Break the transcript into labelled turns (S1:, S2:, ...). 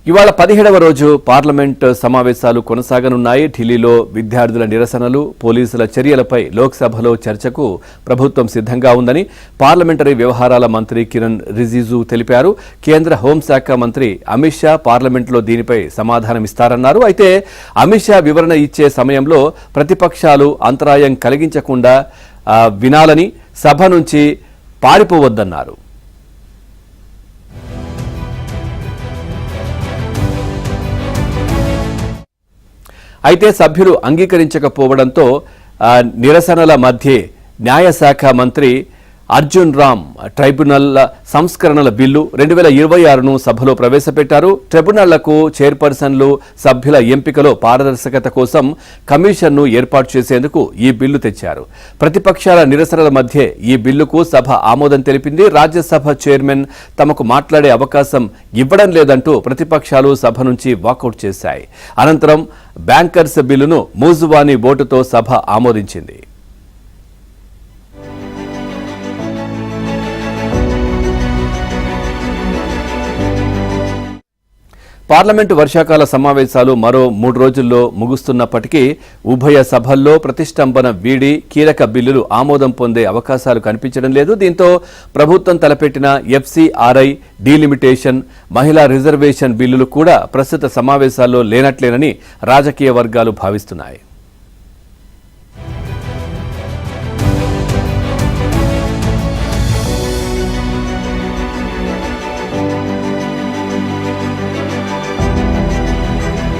S1: ఇవాళ 17వ రోజు పార్లమెంట్ సమావేశాలు కొనసాగనున్నాయి. ఢిల్లీలో విద్యార్థుల నిరసనలు, పోలీసుల చర్యలపై లోక్సభలో చర్చకు ప్రభుత్వం సిద్ధంగా ఉందని పార్లమెంటరీ వ్యవహారాల మంత్రి కిరణ్ రిజిజు తెలిపారు. కేంద్ర హోంశాఖ మంత్రి అమిత్ షా పార్లమెంట్లో దీనిపై సమాధానమిస్తారన్నారు. అయితే అమిత్ షా వివరణ ఇచ్చే సమయంలో ప్రతిపక్షాలు అంతరాయం కలిగించకుండా వినాలని, సభ నుంచి పారిపోవద్దన్నారు. అయితే సభ్యులు అంగీకరించకపోవడంతో నిరసనల మధ్య న్యాయశాఖ మంత్రి అర్జున్ రామ్ ట్రైబ్యునల్ సంస్కరణల బిల్లు 2026ను సభలో ప్రవేశపెట్టారు. ట్రైబ్యునళ్లకు చైర్పర్సన్లు, సభ్యుల ఎంపికలో పారదర్శకత కోసం కమిషన్ను ఏర్పాటు చేసేందుకు ఈ బిల్లు తెచ్చారు. ప్రతిపక్షాల నిరసనల మధ్య ఈ బిల్లుకు సభ ఆమోదం తెలిపింది. రాజ్యసభ చైర్మన్ తమకు మాట్లాడే అవకాశం ఇవ్వడం లేదంటూ ప్రతిపక్షాలు సభ నుంచి వాకౌట్ చేశాయి. అనంతరం బ్యాంకర్స్ బిల్లును మూజువానీ ఓటుతో సభ ఆమోదించింది. పార్లమెంటు వర్షాకాల సమావేశాలు మరో 3 రోజుల్లో ముగుస్తున్నప్పటికీ ఉభయ సభల్లో ప్రతిష్టంభన వీడి కీలక బిల్లులు ఆమోదం పొందే అవకాశాలు కనిపించడం లేదు. దీంతో ప్రభుత్వం తలపెట్టిన ఎఫ్సీఆర్ఐ, డీలిమిటేషన్, మహిళా రిజర్వేషన్ బిల్లులు కూడా ప్రస్తుత సమావేశాల్లో లేనట్లేనని రాజకీయ వర్గాలు భావిస్తున్నాయి.